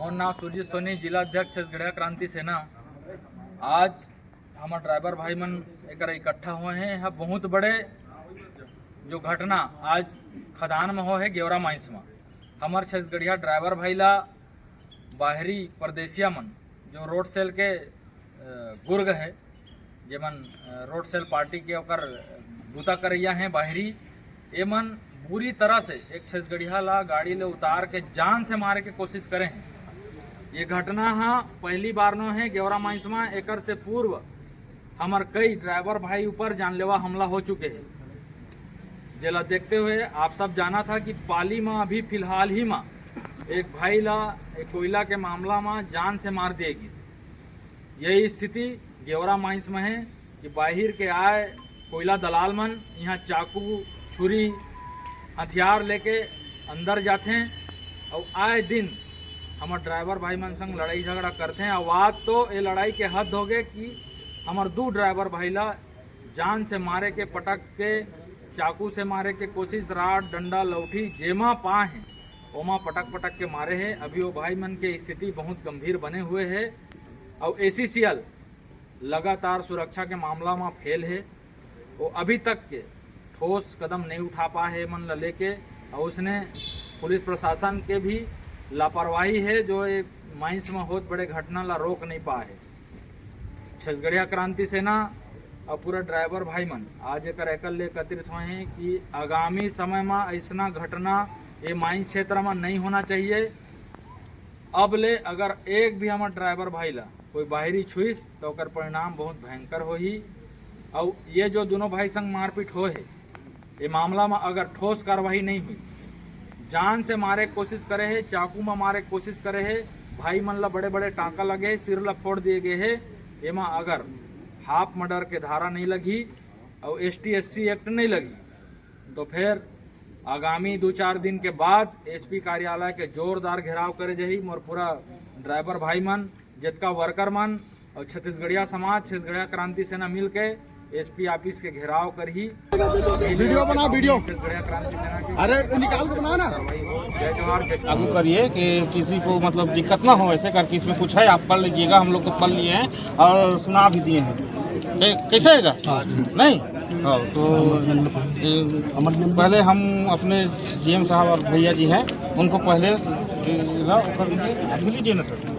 मोर नाम सुरजीत सोनी, जिला अध्यक्ष छत्तीसगढ़िया क्रांति सेना। आज हमार ड्राइवर भाई मन एक इकट्ठा हुए हैं। यह बहुत बड़े जो घटना आज खदान में हो है गेवरा माइंस में। हमार छत्तीसगढ़िया ड्राइवर भाई ला बाहरी परदेसिया मन जो रोड सेल के गुर्ग है, जेमन रोड सेल पार्टी के ओकर बूता करैया हैं बाहरी, ये मन बुरी तरह से एक छत्तीसगढ़िया ला गाड़ी ले उतार के जान से मारे के कोशिश करे हैं। ये घटना हाँ पहली बार नो है गेवरा माइंस में। एकर से पूर्व हमार कई ड्राइवर भाई ऊपर जानलेवा हमला हो चुके हैं। जेला देखते हुए आप सब जाना था कि पाली में अभी फिलहाल ही में एक भाई ला एक कोयला के मामला में जान से मार देगी। यही स्थिति गेवरा माइंस में है कि बाहर के आए कोयला दलाल मन यहाँ चाकू छुरी हथियार लेके अंदर जाते हैं और आए दिन हमारे ड्राइवर भाई मन संग लड़ाई झगड़ा करते हैं। आवाज तो ये लड़ाई के हद हो गए कि हमारे दो ड्राइवर भाई ला जान से मारे के, पटक के, चाकू से मारे के कोशिश, राड डंडा लौठी जेमा पा है ओमा पटक पटक के मारे हैं। अभी वो भाई मन के स्थिति बहुत गंभीर बने हुए है और ACCL लगातार सुरक्षा के मामला में फेल है। वो अभी तक के ठोस कदम नहीं उठा पा है मन ला लेके, और उसने पुलिस प्रशासन के भी लापरवाही है जो ये माइंस में बहुत बड़े घटना ला रोक नहीं पा है। छत्तीसगढ़िया क्रांति सेना और पूरा ड्राइवर भाई मन आज एक एकल ले एकत्रित हुए हैं कि आगामी समय में ऐसा घटना ये माइंस क्षेत्र में नहीं होना चाहिए। अब ले अगर एक भी हमारे ड्राइवर भाई ला कोई बाहरी छुईस तो ओकर परिणाम बहुत भयंकर हो ही। और ये जो दोनों भाई संग मारपीट हो है, ये मामला में अगर ठोस कार्रवाई नहीं हुई, जान से मारे कोशिश करे है, चाकू में मारे कोशिश करे है, भाई मन ला बड़े बड़े टाँका लगे है, सिर ला फोड़ दिए गए है, एमा अगर हाफ मर्डर के धारा नहीं लगी और ST/SC एक्ट नहीं लगी तो फिर आगामी 2-4 दिन के बाद SP कार्यालय के जोरदार घेराव करे जाही। मोर पूरा ड्राइवर भाई मन, जितका वर्कर मन और छत्तीसगढ़िया समाज, छत्तीसगढ़िया क्रांति सेना मिल के SP ऑफिस के घेराव कर ही वीडियो बना, वीडियो छत्तीसगढ़िया क्रांति सेना की अरे निकाल के बना ना। जय जोहार, जय लागू करिए कि किसी को मतलब दिक्कत ना हो ऐसे करके। इसमें कुछ है आप पढ़ लीजिएगा, हम लोग तो पढ़ लिए हैं और सुना भी दिए हैं। कैसे हैगा? नहीं हाँ, तो पहले हम अपने GM साहब और भैया जी हैं उनको पहले लीजिए ना सर।